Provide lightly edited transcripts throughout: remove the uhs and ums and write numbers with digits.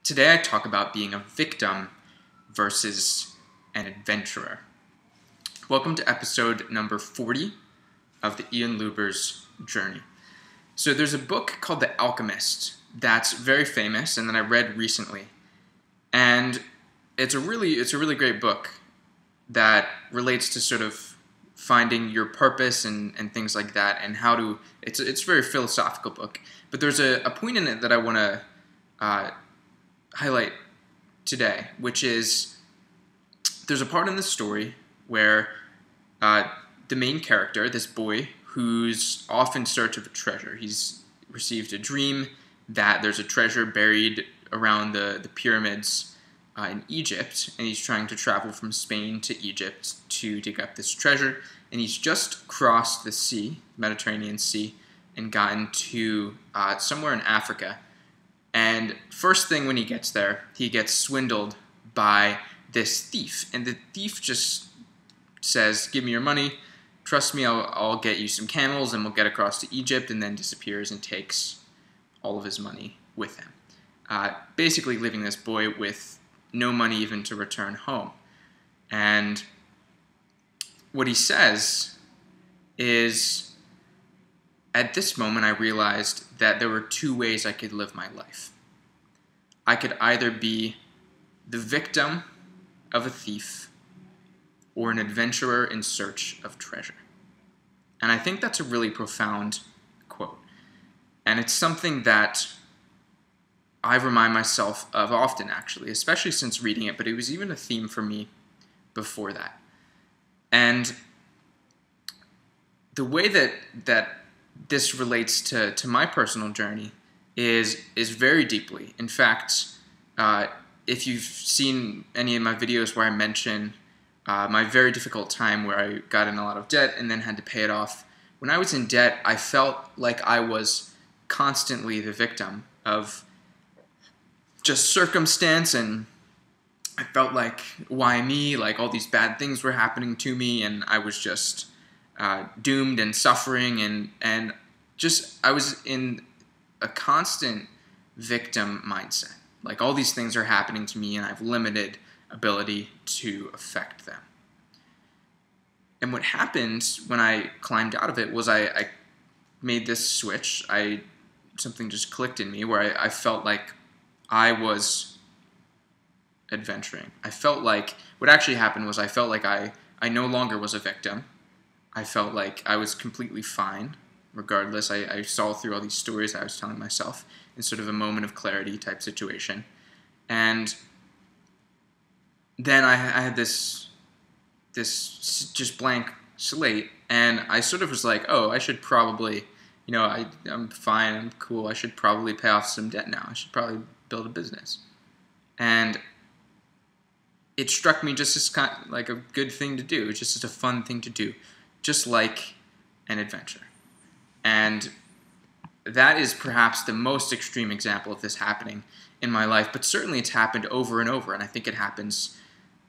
Today I talk about being a victim versus an adventurer. Welcome to episode number 40 of the Ian Luebbers journey. So there's a book called The Alchemist that's very famous and that I read recently. And it's a really great book that relates to sort of finding your purpose and things like that, and how to, it's a very philosophical book. But there's a point in it that I want to highlight today, which is there's a part in the story where the main character, this boy who's off in search of a treasure, he's received a dream that there's a treasure buried around the pyramids in Egypt, and he's trying to travel from Spain to Egypt to dig up this treasure, and he's just crossed the sea, Mediterranean Sea, and gotten to somewhere in Africa. And first thing when he gets there, he gets swindled by this thief. And the thief just says, "Give me your money, trust me, I'll get you some camels and we'll get across to Egypt," and then disappears and takes all of his money with him. Basically leaving this boy with no money even to return home. And what he says is, "At this moment, I realized that there were two ways I could live my life. I could either be the victim of a thief or an adventurer in search of treasure." And I think that's a really profound quote. And it's something that I remind myself of often, actually, especially since reading it, but it was even a theme for me before that. And the way that this relates to my personal journey is very deeply. In fact, if you've seen any of my videos where I mention my very difficult time where I got in a lot of debt and then had to pay it off, when I was in debt, I felt like I was constantly the victim of just circumstance, and I felt like, why me? Like all these bad things were happening to me, and I was just doomed and suffering, and just I was in a constant victim mindset. Like all these things are happening to me and I have limited ability to affect them. And what happened when I climbed out of it was I made this switch. Something just clicked in me where I felt like I was adventuring. I felt like what actually happened was I felt like I no longer was a victim. I felt like I was completely fine. Regardless, I saw through all these stories I was telling myself in sort of a moment of clarity type situation. And then I had this just blank slate, and I sort of was like, oh, I should probably, I'm fine, I'm cool, I should probably pay off some debt now. I should probably build a business. And it struck me just as kind of like a good thing to do, just as a fun thing to do, just like an adventure. And that is perhaps the most extreme example of this happening in my life, but certainly it's happened over and over, and I think it happens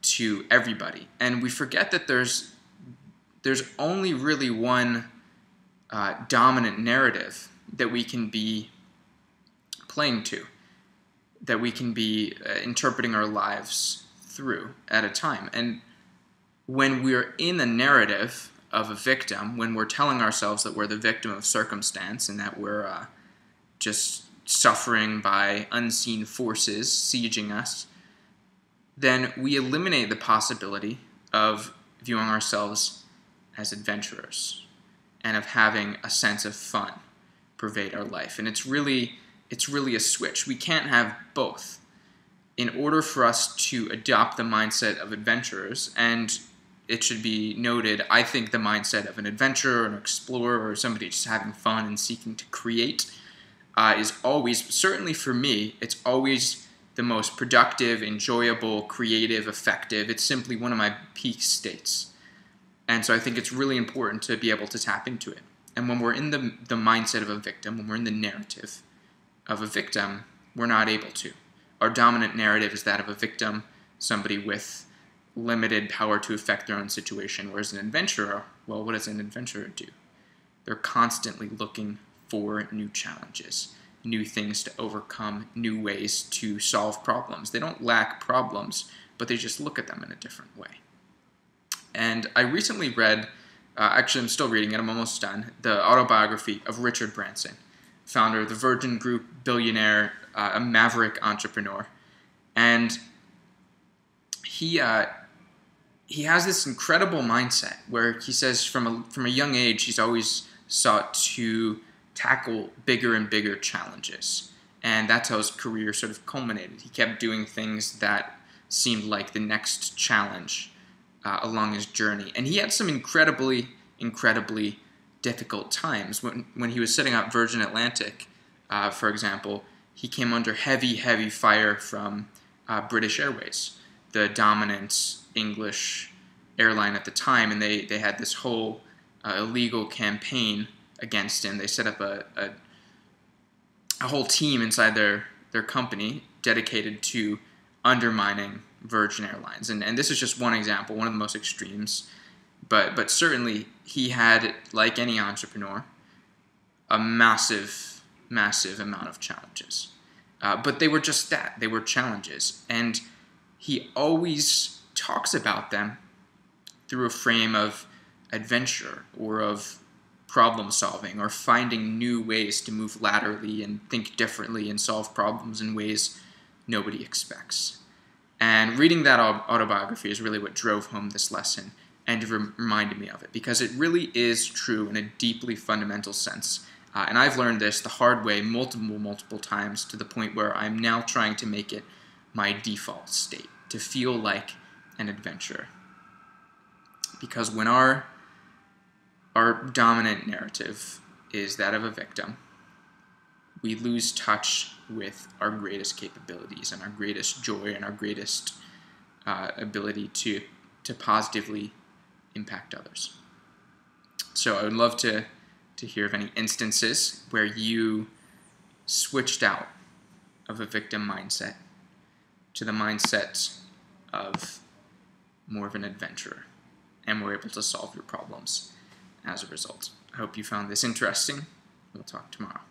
to everybody. And we forget that there's only really one dominant narrative that we can be playing to, that we can be interpreting our lives through at a time. And when we're in the narrative of a victim, when we're telling ourselves that we're the victim of circumstance and that we're just suffering by unseen forces sieging us, then we eliminate the possibility of viewing ourselves as adventurers and of having a sense of fun pervade our life. And it's really a switch. We can't have both. In order for us to adopt the mindset of adventurers, and it should be noted, I think the mindset of an adventurer, an explorer, or somebody just having fun and seeking to create is always, certainly for me, it's always the most productive, enjoyable, creative, effective. It's simply one of my peak states. And so I think it's really important to be able to tap into it. And when we're in the mindset of a victim, when we're in the narrative of a victim, we're not able to. Our dominant narrative is that of a victim, somebody with limited power to affect their own situation, whereas an adventurer, well, what does an adventurer do? They're constantly looking for new challenges. new things to overcome, new ways to solve problems. They don't lack problems, but they just look at them in a different way. And I recently read, actually I'm still reading it, I'm almost done, the autobiography of Richard Branson, founder of the Virgin Group, billionaire, a maverick entrepreneur. And he has this incredible mindset where he says from a young age he's always sought to tackle bigger and bigger challenges. And that's how his career sort of culminated. He kept doing things that seemed like the next challenge along his journey. And he had some incredibly difficult times. When he was setting up Virgin Atlantic, for example, he came under heavy fire from British Airways, the dominant English airline at the time, and they had this whole illegal campaign against him. They set up a whole team inside their company dedicated to undermining Virgin Airlines. And this is just one example, one of the most extremes. But certainly he had, like any entrepreneur, a massive amount of challenges. But they were just that. They were challenges. And he always talks about them through a frame of adventure or of problem solving or finding new ways to move laterally and think differently and solve problems in ways nobody expects. And reading that autobiography is really what drove home this lesson and reminded me of it, because it really is true in a deeply fundamental sense. And I've learned this the hard way multiple times, to the point where I'm now trying to make it my default state, to feel like an adventurer. Because when our dominant narrative is that of a victim, we lose touch with our greatest capabilities and our greatest joy and our greatest ability to positively impact others. So I would love to hear of any instances where you switched out of a victim mindset to the mindset of more of an adventurer and were able to solve your problems as a result. I hope you found this interesting. We'll talk tomorrow.